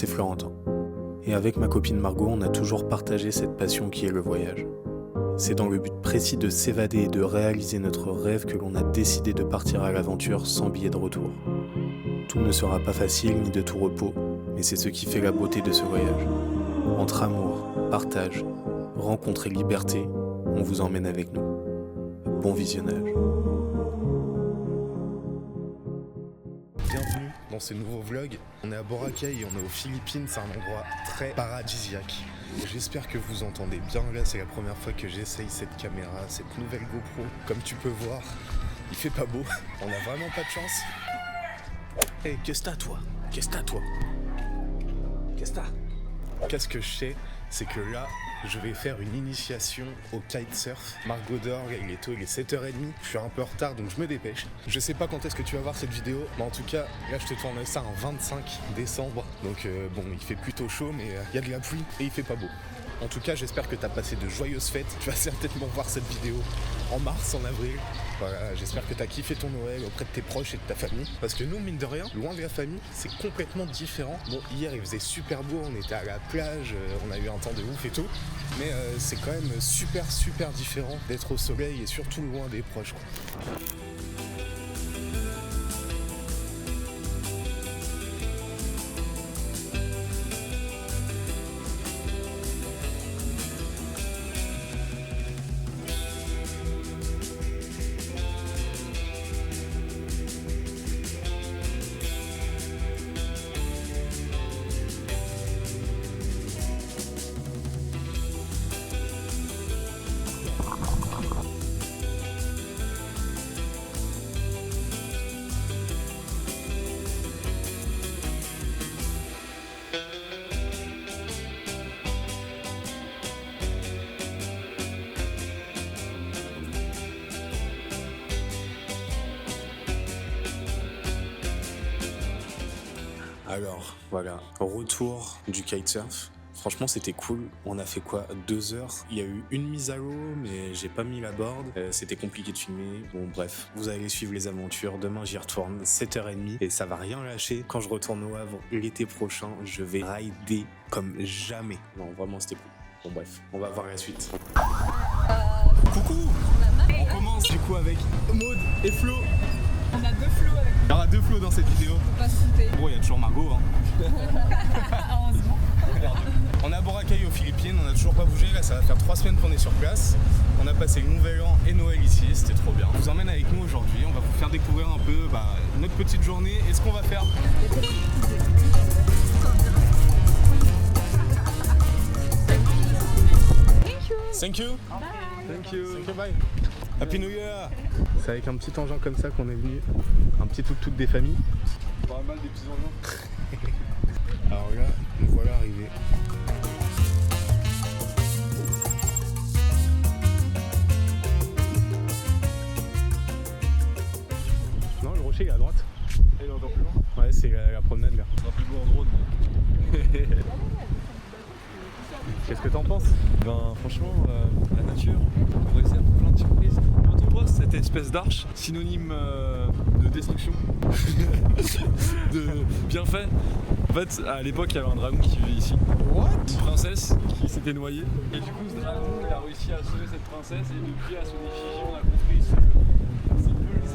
c'est Florentin. Et avec ma copine Margot, on a toujours partagé cette passion qui est le voyage. C'est dans le but précis de s'évader et de réaliser notre rêve que l'on a décidé de partir à l'aventure sans billet de retour. Tout ne sera pas facile ni de tout repos, mais c'est ce qui fait la beauté de ce voyage. Entre amour, partage, rencontre et liberté, on vous emmène avec nous. Bon visionnage. Bienvenue dans ce nouveau vlog. On est à Boracay et on est aux Philippines, c'est un endroit très paradisiaque. J'espère que vous entendez bien. Là, c'est la première fois que j'essaye cette caméra, cette nouvelle GoPro. Comme tu peux voir, il fait pas beau. On a vraiment pas de chance. Hey, qu'est-ce que t'as, toi? Qu'est-ce que t'as, toi? Qu'est-ce que t'as? Qu'est-ce que je sais, c'est que là, je vais faire une initiation au kitesurf. Margot dort, il est tôt, il est 7h30. Je suis un peu en retard, donc je me dépêche. Je sais pas quand est-ce que tu vas voir cette vidéo, mais en tout cas, là, je te tourne ça un 25 décembre. Donc bon, il fait plutôt chaud, mais il y a de la pluie et il fait pas beau. En tout cas, j'espère que tu as passé de joyeuses fêtes. Tu vas certainement voir cette vidéo en mars, en avril. Voilà, j'espère que tu as kiffé ton Noël auprès de tes proches et de ta famille. Parce que nous, mine de rien, loin de la famille, c'est complètement différent. Bon, hier, il faisait super beau, on était à la plage, on a eu un temps de ouf et tout. Mais c'est quand même super différent d'être au soleil et surtout loin des proches, quoi. Alors voilà, retour du kitesurf. Franchement, c'était cool. On a fait quoi? 2 heures. Il y a eu une mise à l'eau, mais j'ai pas mis la board. C'était compliqué de filmer. Bon, bref, vous allez suivre les aventures. Demain, j'y retourne, 7h30. Et ça va rien lâcher. Quand je retourne au Havre l'été prochain, je vais rider comme jamais. Non, vraiment, c'était cool. Bon, bref, on va voir la suite. Coucou! On commence du coup avec Maud et Flo. On a 2 flots avec nous. Il y aura 2 flots dans cette vidéo. Faut pas se compter. Bon, il y a toujours Margot, hein. Heureusement. On est à Boracay aux Philippines, on n'a toujours pas bougé, là ça va faire 3 semaines qu'on est sur place. On a passé le Nouvel An et Noël ici, c'était trop bien. On vous emmène avec nous aujourd'hui, on va vous faire découvrir un peu notre petite journée et ce qu'on va faire. Thank you. Thank you. Thank you, bye. Happy New Year. C'est avec un petit engin comme ça qu'on est venu, un petit tuk-tuk des familles. Pas mal des petits engins. Alors là, nous voilà arrivés. Non, le rocher il est à droite. Et là, encore plus loin. Ouais, c'est la promenade là. On sera plus beau en drone. Qu'est-ce que t'en penses? Ben franchement, la nature nous réserve plein de surprises. Quand on voit cette espèce d'arche, synonyme de destruction, de bienfait. En fait, à l'époque, il y avait un dragon qui vivait ici. What? Une princesse qui s'était noyée. Et du coup, ce dragon, il a réussi à sauver cette princesse et depuis, à son effigie, on a construit ce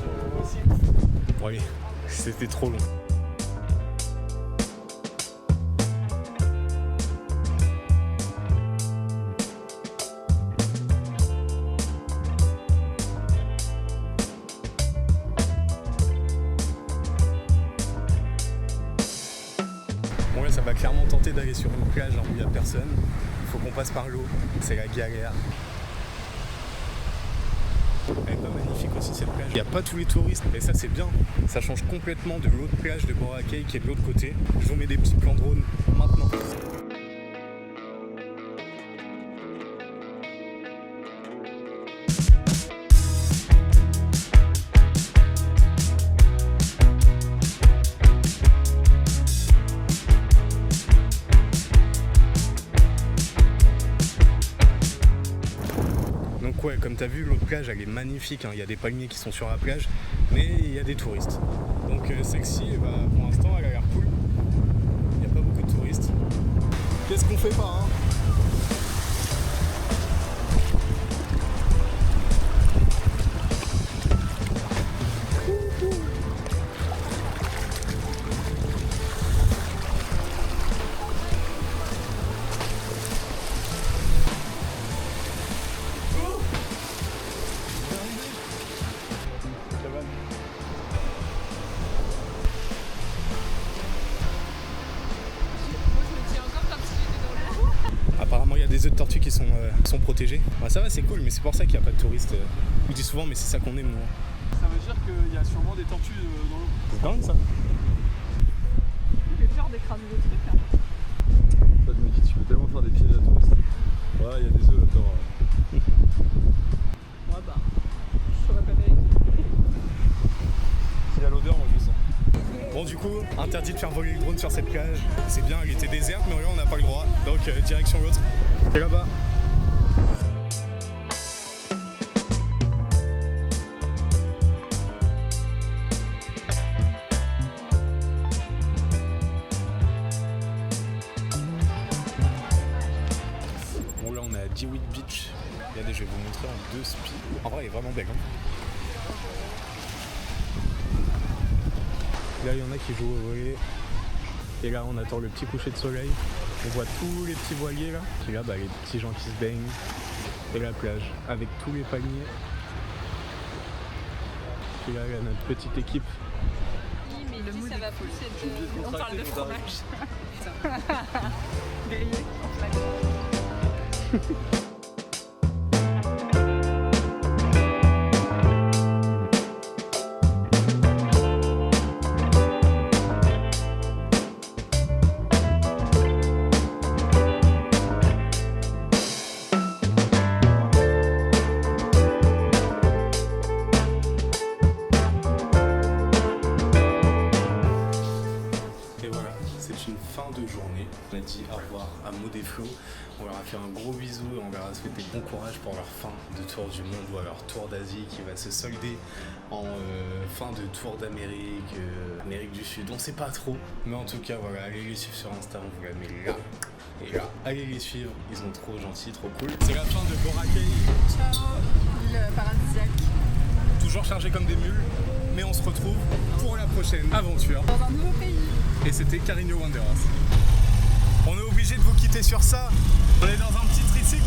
peu possible. Bon allez, c'était trop long. Bon là ça va clairement tenter d'aller sur une plage où il n'y a personne. Il faut qu'on passe par l'eau, c'est la galère. Elle est pas magnifique aussi cette plage. Il n'y a pas tous les touristes et ça c'est bien. Ça change complètement de l'autre plage de Boracay qui est de l'autre côté. Je vous mets des petits plans drone maintenant. Donc ouais, comme tu as vu, l'autre plage elle est magnifique, hein. Il y a des palmiers qui sont sur la plage, mais il y a des touristes. Donc celle-ci, pour l'instant elle a l'air cool. Il n'y a pas beaucoup de de touristes. Qu'est-ce qu'on fait pas, hein? Apparemment il y a des œufs de tortue qui sont protégés. Bah, ça va, c'est cool, mais c'est pour ça qu'il n'y a pas de touristes. On dit souvent, mais c'est ça qu'on aime nous. Ça veut dire qu'il y a sûrement des tortues dans l'eau. C'est dingue ça. J'ai peur d'écraser des trucs là. Ça, je me dis, tu peux tellement faire des pièges à touristes. Ouais, il y a des œufs là-dedans. Ouais bah, je saurais pas vérifier. S'il y a l'odeur, moi je le sens. Bon du coup, interdit de faire voler le drone sur cette plage. C'est bien, elle était déserte, mais là on n'a pas le droit. Donc direction l'autre. Et là-bas. Bon là on est à Dewitt Beach. Regardez, je vais vous montrer en 2 speed. En vrai elle est vraiment belle. Hein. Là, il y en a qui jouent au volley. Et là, on attend le petit coucher de soleil. On voit tous les petits voiliers là. Puis là, les petits gens qui se baignent. Et la plage avec tous les palmiers. Puis là, il y a notre petite équipe. Oui, mais le mood ça va plus être obligé de on parle de contracter, fromage. Grillé en flaque. C'est une fin de journée. On a dit au revoir à Maud et Flo. On leur a fait un gros bisou et on leur a souhaité bon courage pour leur fin de tour du monde ou leur tour d'Asie qui va se solder en fin de tour d'Amérique, Amérique du Sud. On sait pas trop, mais en tout cas voilà, allez les suivre sur Insta, on vous la met là et là. Allez les suivre, ils sont trop gentils, trop cool. C'est la fin de Boracay. Ciao, ville paradisiaque. Toujours chargé comme des mules, mais on se retrouve pour la prochaine aventure. Dans un nouveau pays. Et c'était Carino Wanderers. On est obligé de vous quitter sur ça. On est dans un petit tricycle.